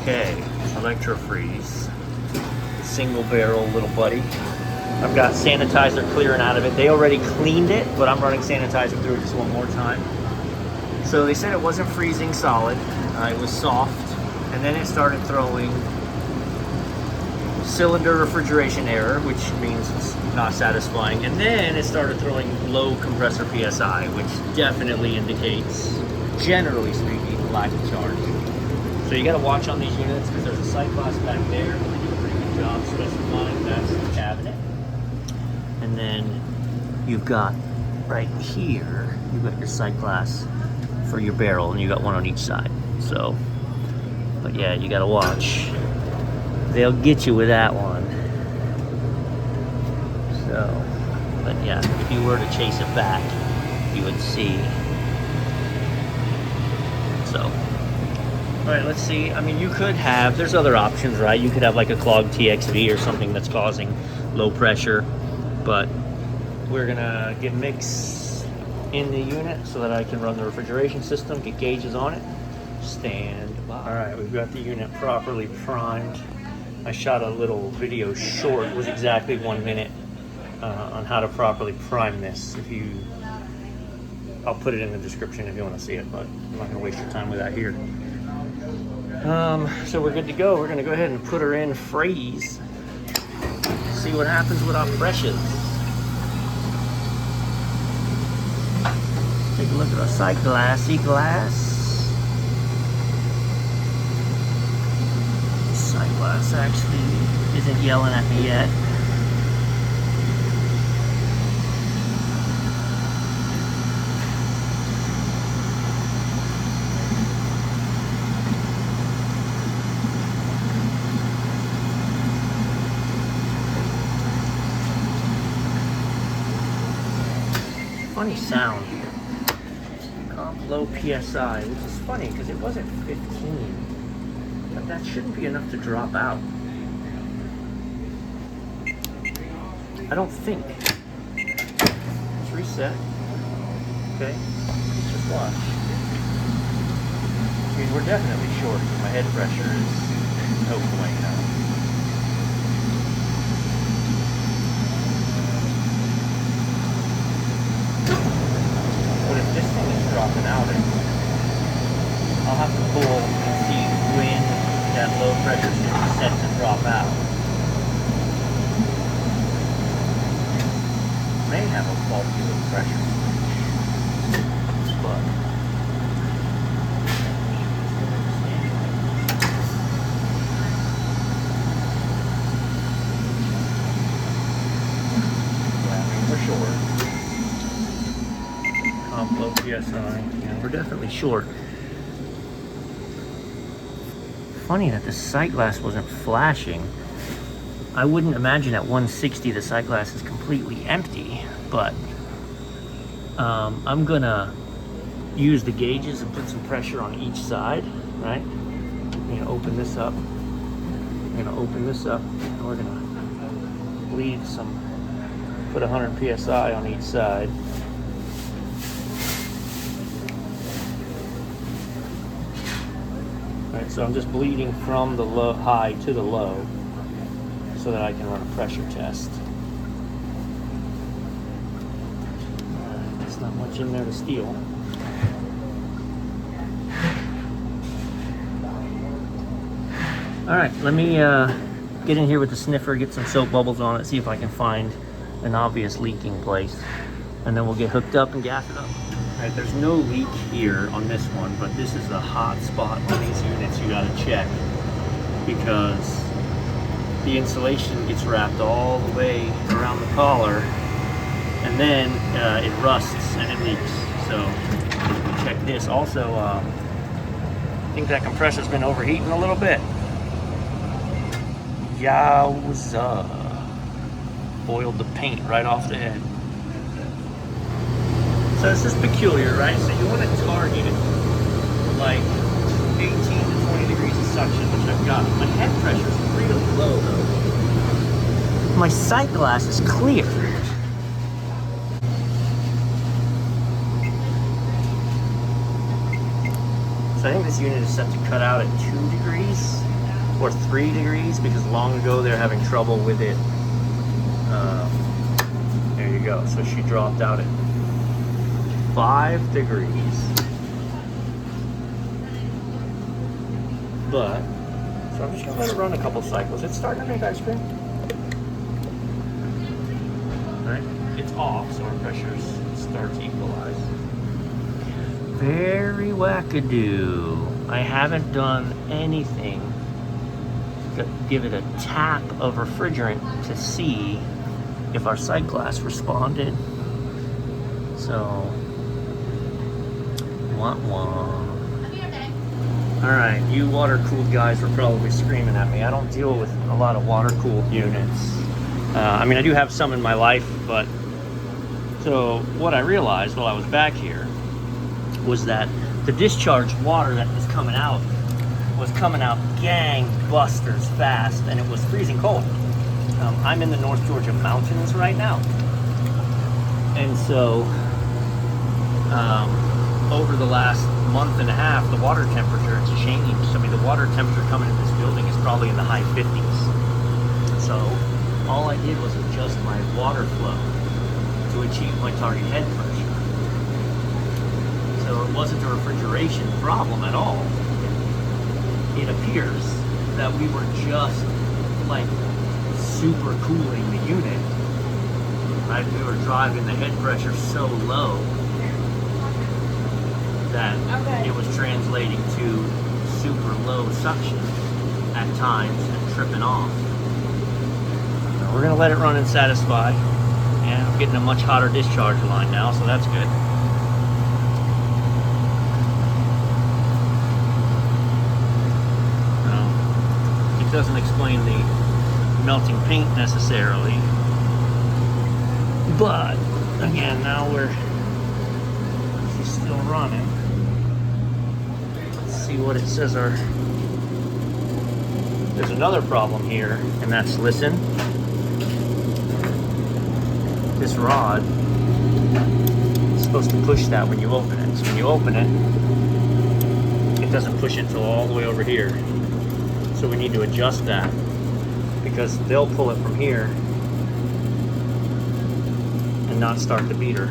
Okay, Elector freeze. Single barrel little buddy. I've got sanitizer clearing out of it. They already cleaned it, but I'm running sanitizer through it just one more time. So they said it wasn't freezing solid. It was soft. And then it started throwing cylinder refrigeration error, which means it's not satisfying. And then it started throwing low compressor PSI, which definitely indicates, generally speaking, lack of charge. So you got to watch on these units because there's a sight glass back there. They do a pretty good job specifying that's the cabinet. And then you've got right here, you've got your sight glass for your barrel, and you got one on each side. So, but yeah, you got to watch. They'll get you with that one. So, but yeah, if you were to chase it back, you would see. So, all right, let's see. I mean, you could have, there's other options, right? You could have like a clogged TXV or something that's causing low pressure, but we're gonna get mix in the unit so that I can run the refrigeration system, get gauges on it. Stand by. All right, we've got the unit properly primed. I shot a little video short, it was exactly 1 minute, on how to properly prime this. I'll put it in the description if you want to see it, but I'm not going to waste your time with that here. So we're good to go. We're going to go ahead and put her in freeze. See what happens with our pressures. Take a look at our sight glassy glass. Sight glass actually isn't yelling at me yet. Funny sound. Comp low PSI, which is funny because it wasn't 15. But that shouldn't be enough to drop out. I don't think. Let's reset. Okay, let's just watch. I mean, we're definitely short. My head pressure is no point now. But if this thing is dropping out, I'll have to pull and see when that low pressure is set to drop out. May have a faulty low pressure switch, but yeah, I mean, we're short. Comp low PSI, yeah, we're definitely short. Funny that the sight glass wasn't flashing. I wouldn't imagine at 160 the sight glass is completely empty, but I'm gonna use the gauges and put some pressure on each side, right? I'm gonna open this up. I'm gonna open this up, and we're gonna bleed put 100 PSI on each side. Right, so I'm just bleeding from the high to the low so that I can run a pressure test. There's not much in there to steal. All right, let me get in here with the sniffer, get some soap bubbles on it, see if I can find an obvious leaking place, and then we'll get hooked up and gas it up. Right, there's no leak here on this one, but this is the hot spot on these units you gotta check because the insulation gets wrapped all the way around the collar and then it rusts and it leaks. So check this. Also, I think that compressor's been overheating a little bit. Yowza. Boiled the paint right off the head. So this is peculiar, right? So you want to target like 18 to 20 degrees of suction, which I've got. My head pressure is really low though. My sight glass is clear. So I think this unit is set to cut out at 2 degrees. or 3 degrees, because long ago they're having trouble with it. There you go. So she dropped out at 5 degrees. But, so I'm just gonna let it run a couple cycles. It's starting to make ice cream. Right? It's off, so our pressures start to equalize. Very wackadoo. I haven't done anything to give it a tap of refrigerant to see if our sight glass responded. So, wah. Alright, you water-cooled guys were probably screaming at me. I don't deal with a lot of water-cooled units. I mean, I do have some in my life, but... So, what I realized while I was back here was that the discharged water that was coming out gangbusters fast, and it was freezing cold. I'm in the North Georgia mountains right now. And so, over the last month and a half, the water temperature has changed. I mean, the water temperature coming in this building is probably in the high 50s. So, all I did was adjust my water flow to achieve my target head pressure. So it wasn't a refrigeration problem at all. It appears that we were just like super cooling the unit, right? We were driving the head pressure so low that it was translating to super low suction at times and tripping off. So we're gonna let it run and satisfy. And I'm getting a much hotter discharge line now, so that's good. It doesn't explain the melting paint necessarily, but again, now she's still running. Let's see what it says. There's another problem here, and that's, listen, this rod is supposed to push that when you open it. So when you open it, it doesn't push it till all the way over here. So we need to adjust that, because they'll pull it from here and not start the beater.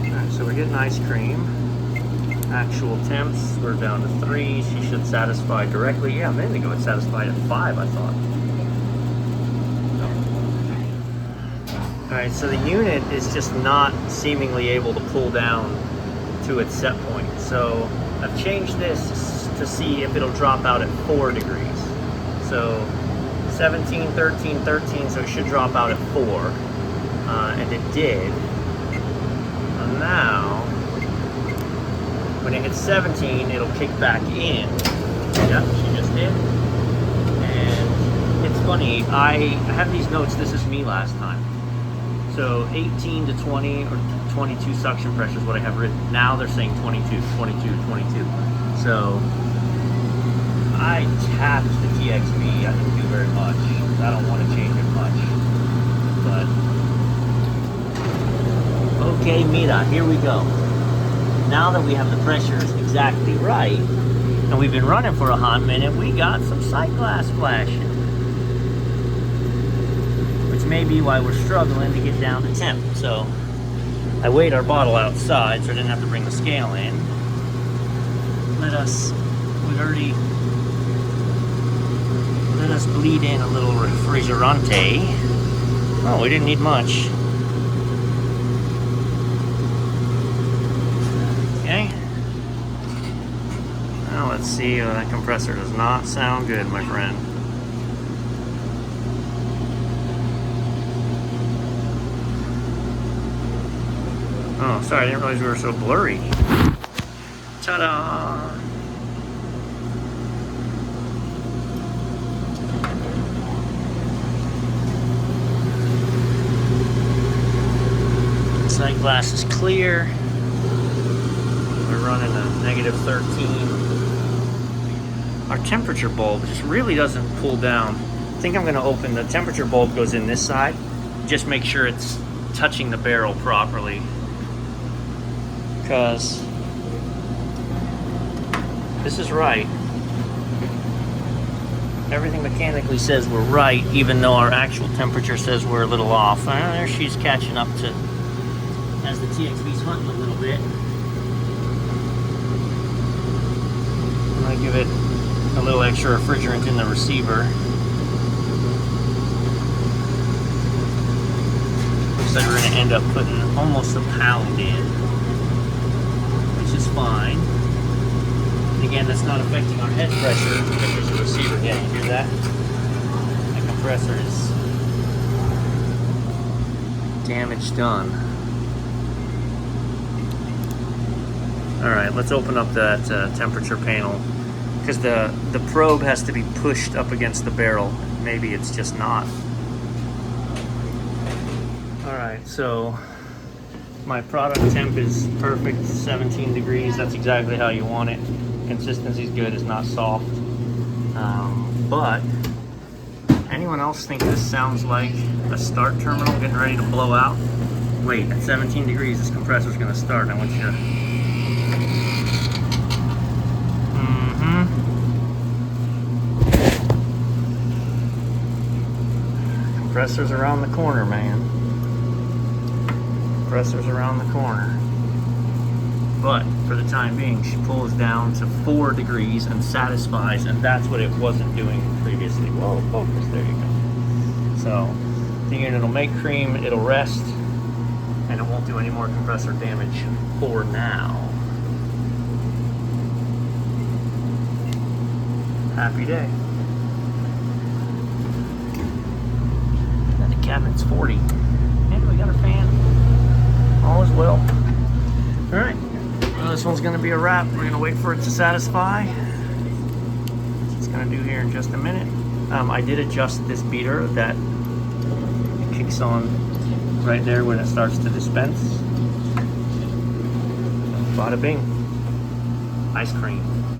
Alright, so we're getting ice cream. Actual temps, we're down to 3. She should satisfy directly. Yeah, a minute ago it satisfied at 5, I thought. Alright, so the unit is just not seemingly able to pull down to its set point. So I've changed this to see if it'll drop out at 4 degrees. So 17, 13, 13, so it should drop out at 4. And it did. And now, when it hits 17, it'll kick back in. Yep, she just did. And it's funny, I have these notes, this is me last time. So 18 to 20 or 22 suction pressure is what I have written. Now they're saying 22, 22, 22. So I tapped the TXV. I didn't do very much. I don't want to change it much. But okay, mira, here we go. Now that we have the pressures exactly right, and we've been running for a hot minute, we got some sight glass flashing. Which may be why we're struggling to get down to temp. So I weighed our bottle outside so I didn't have to bring the scale in. Let us bleed in a little refrigerante. Oh, we didn't need much. Okay. Now let's see. That compressor does not sound good, my friend. Oh, sorry, I didn't realize we were so blurry. Ta-da! Sight glass is clear. We're running a negative 13. Our temperature bulb just really doesn't pull down. I think I'm going to open the temperature bulb, goes in this side. Just make sure it's touching the barrel properly. Because this is right. Everything mechanically says we're right, even though our actual temperature says we're a little off. There she's catching up to, as the TXV's hunting a little bit. I'm gonna give it a little extra refrigerant in the receiver. Looks like we're gonna end up putting almost a pound in, which is fine. Again, that's not affecting our head pressure because there's a receiver. Yeah, you hear that? The compressor is damage done. All right, let's open up that temperature panel because the probe has to be pushed up against the barrel. Maybe it's just not. All right, so my product temp is perfect, 17 degrees. That's exactly how you want it. Consistency is good, it's not soft. But anyone else think this sounds like a start terminal getting ready to blow out? Wait, at 17 degrees this compressor's gonna start. I want you to... Compressor's around the corner, man. Compressor's around the corner. But for the time being, she pulls down to 4 degrees and satisfies, and that's what it wasn't doing previously. Whoa, focus, there you go. So the unit will make cream, it'll rest, and it won't do any more compressor damage for now. Happy day. And the cabinet's 40. And we got our fan. All is well. All right. Well, this one's going to be a wrap. We're going to wait for it to satisfy. It's going to do here in just a minute. I did adjust this beater that it kicks on right there when it starts to dispense. Bada bing. Ice cream.